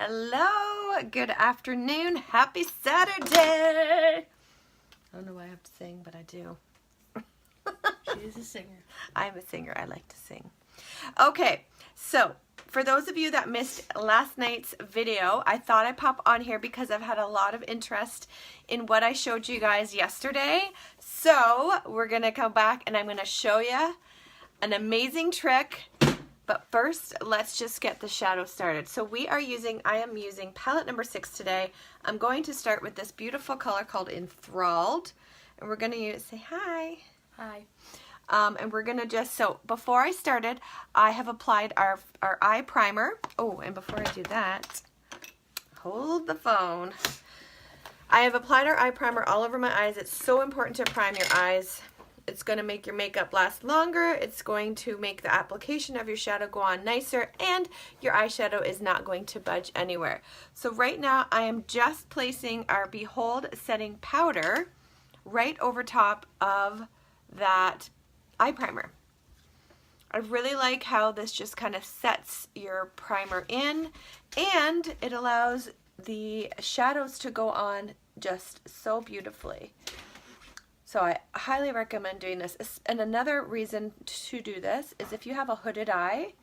Hello, good afternoon, happy Saturday. I don't know why I have to sing, but I do. She is a singer. I'm a singer, I like to sing. Okay, so for those of you that missed last night's video, I thought I'd pop on here because I've had a lot of interest in what I showed you guys yesterday. So we're gonna come back and I'm gonna show you an amazing trick. But first, let's just get the shadow started. So I am using palette number 6 today. I'm going to start with this beautiful color called Enthralled. And we're gonna say hi. Hi. And we're gonna so before I started, I have applied our eye primer. Oh, and before I do that, hold the phone. I have applied our eye primer all over my eyes. It's so important to prime your eyes. It's going to make your makeup last longer. It's going to make the application of your shadow go on nicer, and your eyeshadow is not going to budge anywhere. So right now I am just placing our Behold setting powder right over top of that eye primer. I really like how this just kind of sets your primer in, and it allows the shadows to go on just so beautifully. So I highly recommend doing this. And another reason to do this is if you have a hooded eye,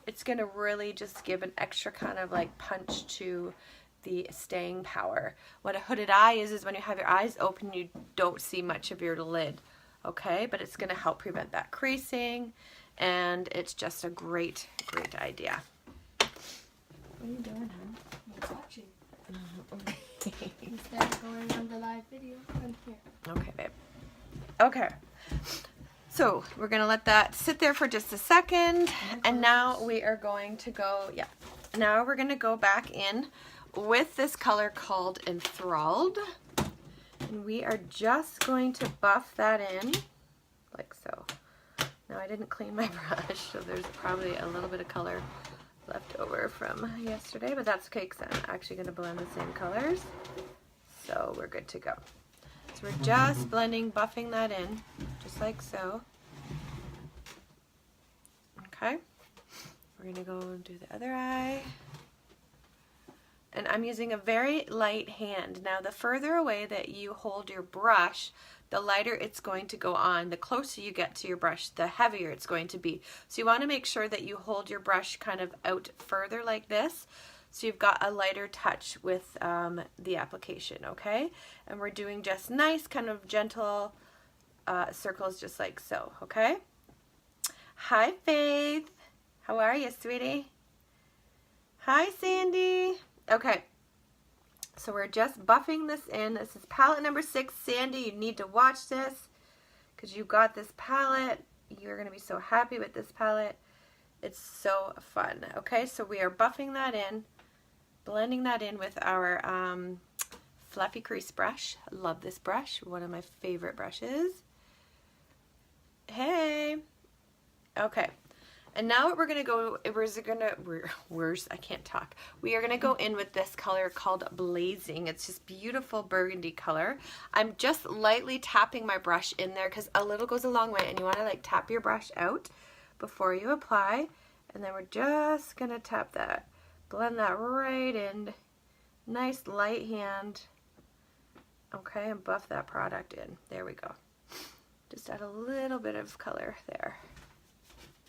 it's going to really just give an extra kind of like punch to the staying power. What a hooded eye is when you have your eyes open, you don't see much of your lid. Okay, but it's going to help prevent that creasing, and it's just a great idea. What are you doing, huh? I'm watching. Instead of going on the live video, I'm here. Okay, babe. Okay. So we're going to let that sit there for just a second, and now we are going to go, now we're going to go back in with this color called Enthralled. And we are just going to buff that in, like so. Now I didn't clean my brush, so there's probably a little bit of color left over from yesterday, but that's okay because I'm actually going to blend the same colors. So we're good to go. So we're just blending, buffing that in, just like so. Okay. We're going to go and do the other eye. And I'm using a very light hand. Now the further away that you hold your brush, the lighter it's going to go on. The closer you get to your brush, the heavier it's going to be. So you want to make sure that you hold your brush kind of out further like this, so you've got a lighter touch with the application, okay? And we're doing just nice kind of gentle circles just like so, okay? Hi Faith, how are you, sweetie? Hi Sandy. Okay, so we're just buffing this in. This is palette number 6. Sandy, you need to watch this because you got this palette. You're going to be so happy with this palette. It's so fun. Okay, so we are buffing that in, blending that in with our fluffy crease brush. I love this brush, one of my favorite brushes. Hey. Okay. And now what we're going to go, I can't talk. We are going to go in with this color called Blazing. It's just beautiful burgundy color. I'm just lightly tapping my brush in there because a little goes a long way, and you want to like tap your brush out before you apply. And then we're just going to tap that, blend that right in. Nice light hand. Okay, and buff that product in. There we go. Just add a little bit of color there.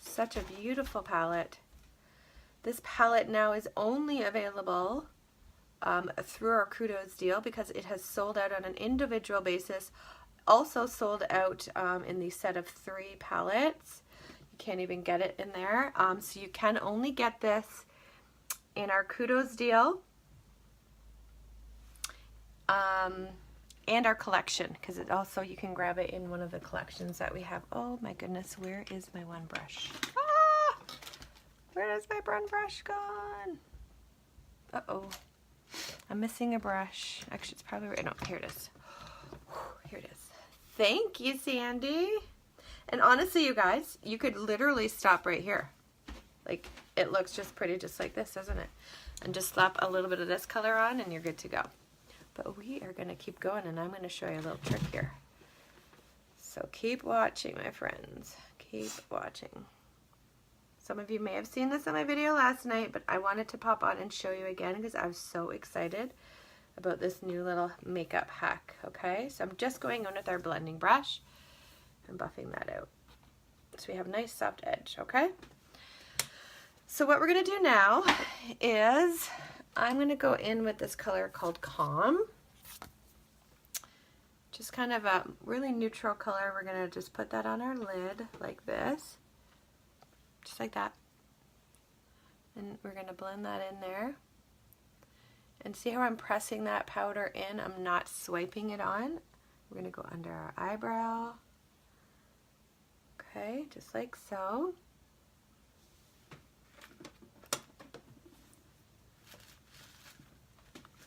Such a beautiful palette. This palette now is only available through our Kudos deal because it has sold out on an individual basis. Also sold out in the set of 3 palettes. You can't even get it in there. So you can only get this in our Kudos deal and our collection, because it also, you can grab it in one of the collections that we have. Oh my goodness, where is my one brush? Ah! Where has my one brush gone? Uh-oh. I'm missing a brush. Actually, it's probably right. No, here it is. Here it is. Thank you, Sandy. And honestly, you guys, you could literally stop right here. Like, it looks just pretty just like this, doesn't it? And just slap a little bit of this color on and you're good to go. But we are going to keep going, and I'm going to show you a little trick here. So keep watching, my friends. Keep watching. Some of you may have seen this in my video last night, but I wanted to pop on and show you again because I was so excited about this new little makeup hack, okay? So I'm just going in with our blending brush and buffing that out. So we have a nice soft edge, okay? So what we're gonna do now is I'm gonna go in with this color called Calm. Just kind of a really neutral color. We're gonna just put that on our lid like this. Just like that. And we're gonna blend that in there. And see how I'm pressing that powder in? I'm not swiping it on. We're gonna go under our eyebrow. Okay, just like so.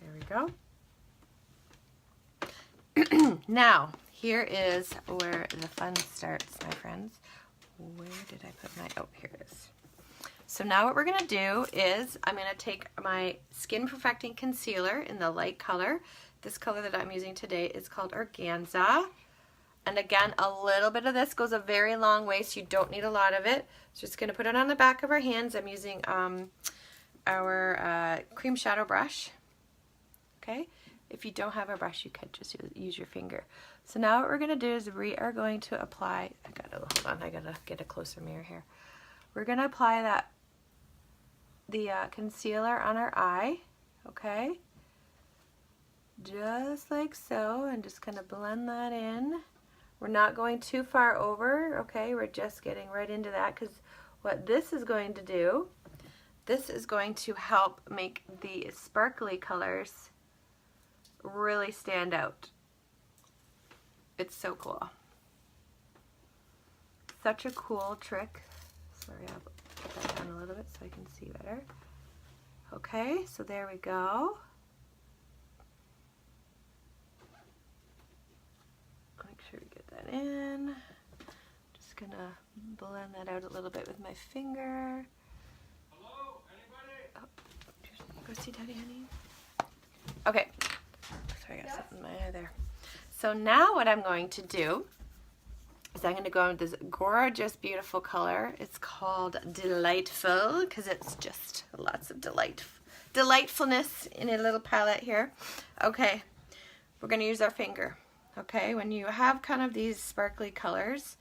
There we go. Now, here is where the fun starts, my friends. Where did I put my, oh, here it is. So now what we're gonna do is I'm gonna take my Skin Perfecting Concealer in the light color. This color that I'm using today is called Organza. And again, a little bit of this goes a very long way, so you don't need a lot of it. So just gonna put it on the back of our hands. I'm using our cream shadow brush. Okay, if you don't have a brush, you could just use your finger. So now what we're gonna do is we are going to apply, hold on, I gotta get a closer mirror here. We're gonna apply the concealer on our eye, okay? Just like so, and just gonna blend that in. We're not going too far over, okay? We're just getting right into that, because what this is going to do, this is going to help make the sparkly colors really stand out. It's so cool. Such a cool trick. Sorry, I'll put that down a little bit so I can see better. Okay, so there we go. Make sure we get that in. Just gonna blend that out a little bit with my finger. Hello, anybody? Oh, go see Daddy, honey. Okay. Sorry, I got something in my eye there. So now what I'm going to do is I'm going to go with this gorgeous, beautiful color. It's called Delightful because it's just lots of delightfulness in a little palette here. Okay, we're going to use our finger. Okay, when you have kind of these sparkly colors,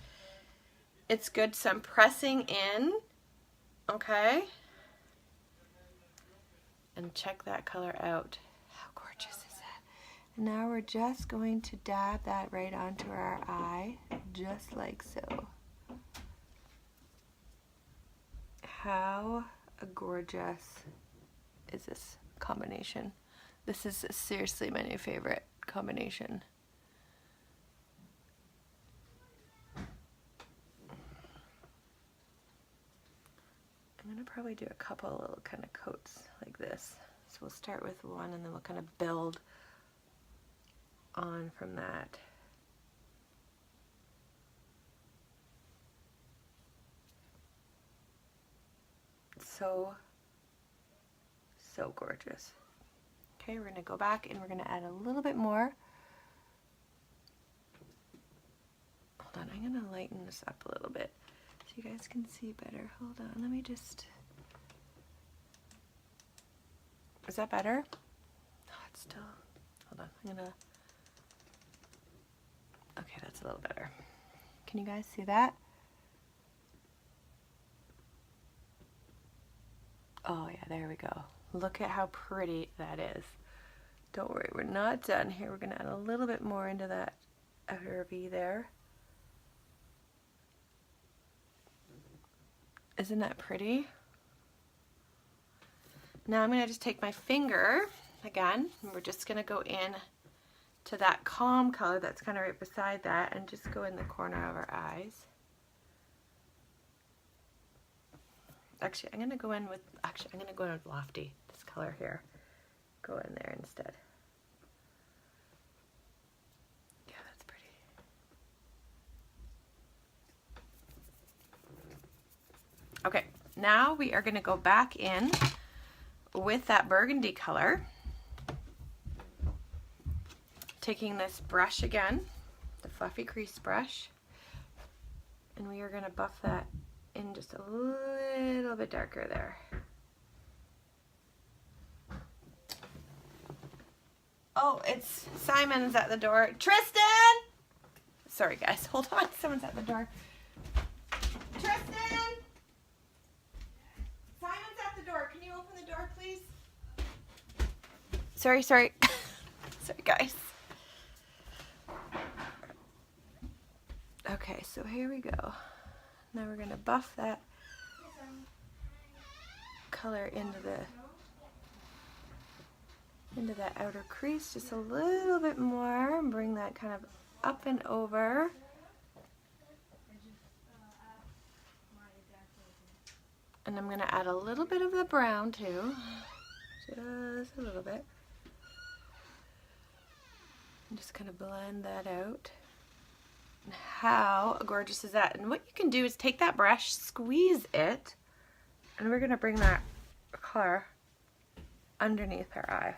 it's good. So I'm pressing in, okay, and check that color out. How gorgeous is that? And now we're just going to dab that right onto our eye, just like so. How gorgeous is this combination? This is seriously my new favorite combination. I'm gonna probably do a couple little kind of coats like this. So we'll start with one and then we'll kind of build on from that. So gorgeous. Okay, we're gonna go back and we're gonna add a little bit more. Hold on, I'm gonna lighten this up a little bit so you guys can see better. Hold on, let me just, is that better? No, it's still, hold on, I'm gonna, okay, that's a little better. Can you guys see that? Oh yeah, there we go. Look at how pretty that is. Don't worry, we're not done here. We're gonna add a little bit more into that outer V there. Isn't that pretty? Now I'm gonna just take my finger again, and we're just gonna go in to that Calm color that's kind of right beside that and just go in the corner of our eyes. Actually, I'm gonna go in with Lofty, this color here. Go in there instead. Yeah, that's pretty. Okay, now we are gonna go back in with that burgundy color. Taking this brush again, the fluffy crease brush, and we are gonna buff that in just a little bit darker there. Oh, it's Simon's at the door. Tristan! Sorry guys, hold on, someone's at the door. Tristan! Simon's at the door. Can you open the door, please? Sorry. Sorry guys. Okay, so here we go. Now we're gonna buff that color into that outer crease just a little bit more and bring that kind of up and over. And I'm gonna add a little bit of the brown too, just a little bit. And just kind of blend that out. And how gorgeous is that? And what you can do is take that brush, squeeze it, and we're gonna bring that color underneath her eye.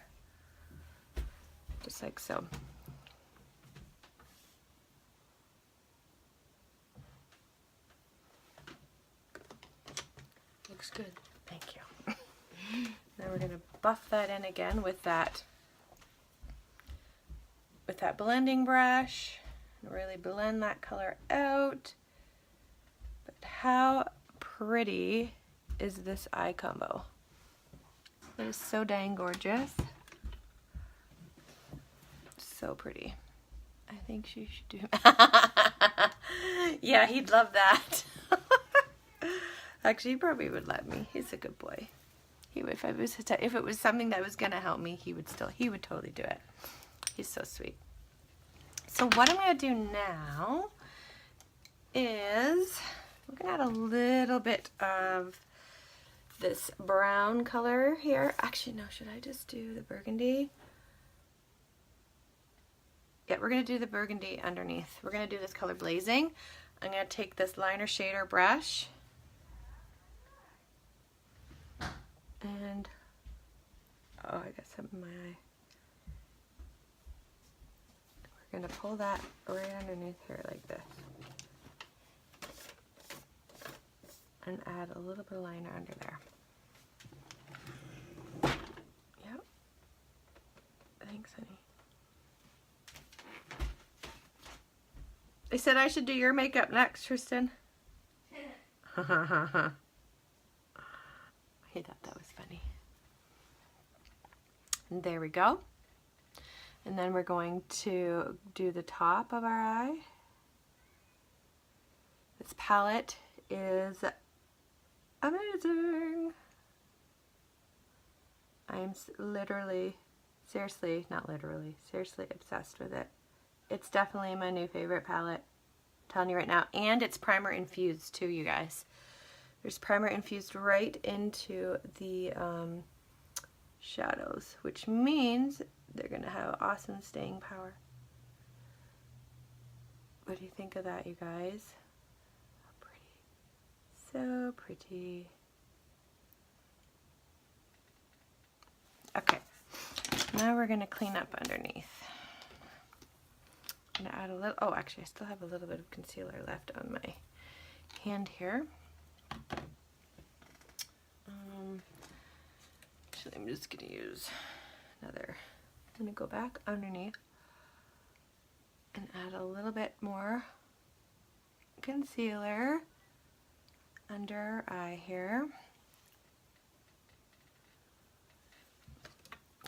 Just like so. Looks good. Thank you. Now we're gonna buff that in again with that blending brush and really blend that color out. But how pretty is this eye combo? It is so dang gorgeous. So pretty. I think she should do. Yeah, he'd love that. Actually, he probably would let me. He's a good boy. If it was something that was gonna help me, he would totally do it. He's so sweet. So what I'm gonna do now is we're gonna add a little bit of this brown color here. Actually, no, should I just do the burgundy? Yeah, we're gonna do the burgundy underneath. We're gonna do this color Blazing. I'm gonna take this liner shader brush and, oh, I got something in my eye. We're gonna pull that right underneath here like this. And add a little bit of liner under there. Yep. Thanks, honey. They said I should do your makeup next, Tristan. He thought that was funny. And there we go. And then we're going to do the top of our eye. This palette is amazing. I'm literally, seriously, not literally, seriously obsessed with it. It's definitely my new favorite palette. I'm telling you right now. And it's primer infused too, you guys. There's primer infused right into the shadows, which means they're going to have awesome staying power. What do you think of that, you guys? How pretty. So pretty. Okay. Now we're going to clean up underneath. I'm going to add a little, oh, actually I still have a little bit of concealer left on my hand here. Actually, I'm just going to use another, I'm going to go back underneath and add a little bit more concealer under our eye here.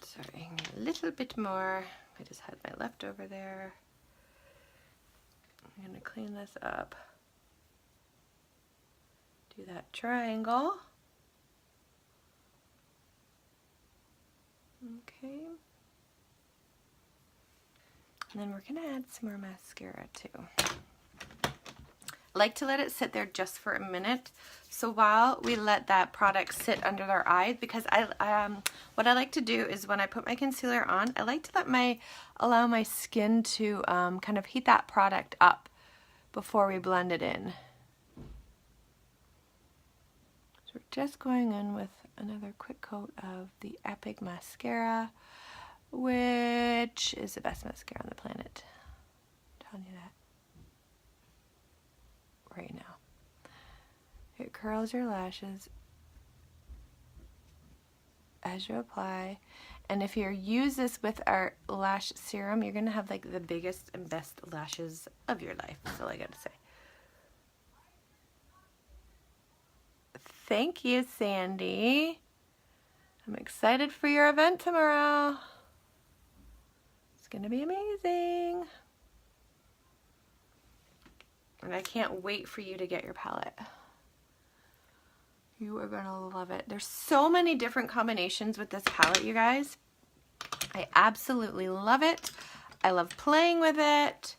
Sorry, a little bit more. I just had my leftover there. I'm going to clean this up. Do that triangle. Okay. And then we're going to add some more mascara too. I like to let it sit there just for a minute. So while we let that product sit under our eyes, because what I like to do is when I put my concealer on, I like to allow my skin to kind of heat that product up before we blend it in. So we're just going in with another quick coat of the Epic Mascara, which is the best mascara on the planet. I'm telling you that right now. It curls your lashes as you apply. And if you use this with our lash serum, you're gonna have like the biggest and best lashes of your life. That's all I gotta say. Thank you, Sandy. I'm excited for your event tomorrow. It's gonna be amazing. And I can't wait for you to get your palette. You are gonna love it. There's so many different combinations with this palette, you guys. I absolutely love it. I love playing with it.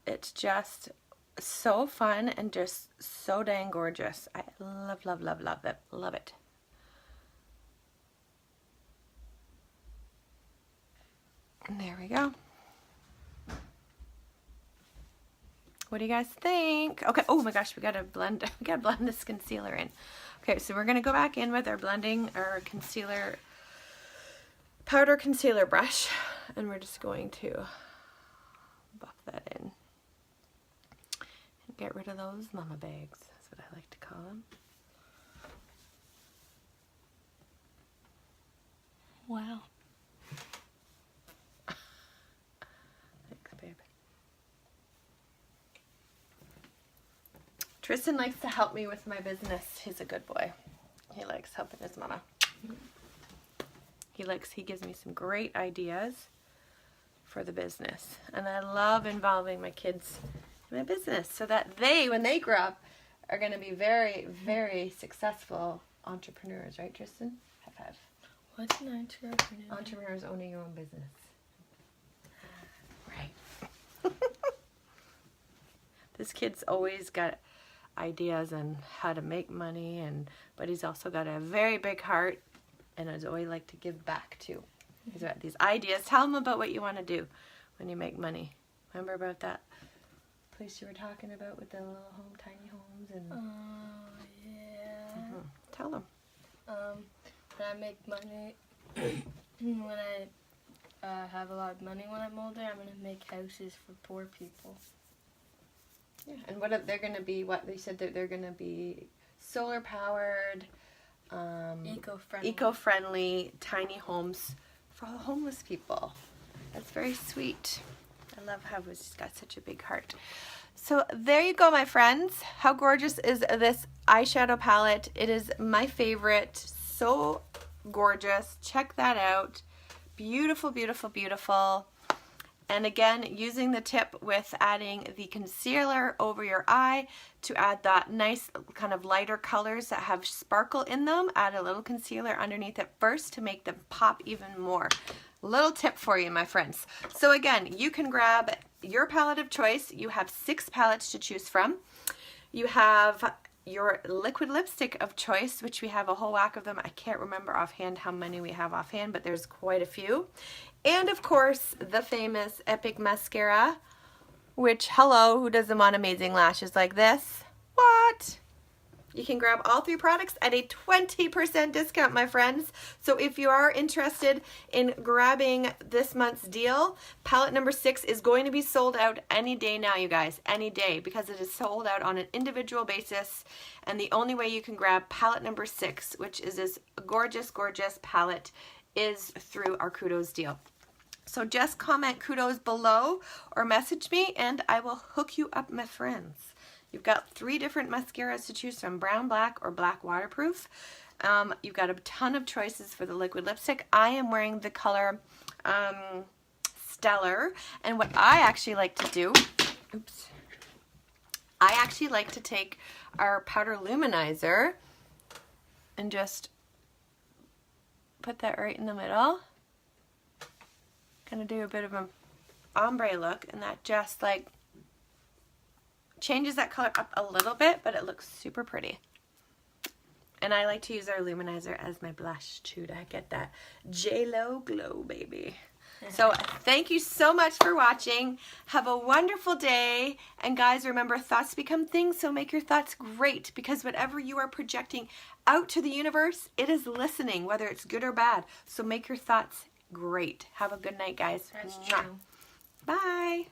It's just so fun and just so dang gorgeous. I love, love, love, love it. Love it. And there we go. What do you guys think? Okay, oh my gosh, we gotta blend this concealer in. Okay, so we're gonna go back in with our concealer, powder concealer brush, and we're just going to buff that in and get rid of those mama bags. That's what I like to call them. Wow. Thanks, babe. Tristan likes to help me with my business. He's a good boy. He likes helping his mama. He gives me some great ideas for the business. And I love involving my kids in my business so that they, when they grow up, are going to be very, very successful entrepreneurs. Right, Tristan? High five. What's an entrepreneur? Entrepreneurs owning your own business. Right. This kid's always got ideas on how to make money, but he's also got a very big heart and has always like to give back too. He's got these ideas. Tell him about what you want to do when you make money. Remember about that place you were talking about with the little tiny homes and. Oh yeah. Tell them. When I make money, when I have a lot of money when I'm older, I'm gonna make houses for poor people. Yeah, and what they're going to be? What they said that they're going to be solar powered, eco-friendly tiny homes for all the homeless people. That's very sweet. I love how he's got such a big heart. So there you go, my friends. How gorgeous is this eyeshadow palette? It is my favorite. So gorgeous. Check that out. Beautiful, beautiful, beautiful. And again, using the tip with adding the concealer over your eye to add that nice kind of lighter colors that have sparkle in them. Add a little concealer underneath it first to make them pop even more. Little tip for you, my friends. So again, you can grab your palette of choice. You have 6 palettes to choose from. You have your liquid lipstick of choice, which we have a whole whack of them. I can't remember offhand how many we have offhand, but there's quite a few. And of course, the famous Epic Mascara, which, hello, who doesn't want amazing lashes like this? What? You can grab all 3 products at a 20% discount, my friends. So if you are interested in grabbing this month's deal, palette number 6 is going to be sold out any day now, you guys, any day, because it is sold out on an individual basis. And the only way you can grab palette number 6, which is this gorgeous, gorgeous palette, is through our Kudos deal. So just comment Kudos below or message me and I will hook you up, my friends. You've got 3 different mascaras to choose from, brown, black, or black waterproof. You've got a ton of choices for the liquid lipstick. I am wearing the color Stellar, and what I actually like to do, I actually like to take our powder luminizer and just put that right in the middle. Gonna do a bit of an ombre look, and that just like changes that color up a little bit, but it looks super pretty. And I like to use our luminizer as my blush too to get that J-Lo glow, baby. So thank you so much for watching. Have a wonderful day. And guys, remember, thoughts become things, so make your thoughts great, because whatever you are projecting out to the universe, it is listening, whether it's good or bad. So make your thoughts great. Have a good night, guys. That's Mwah. true. Bye.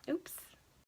Oops.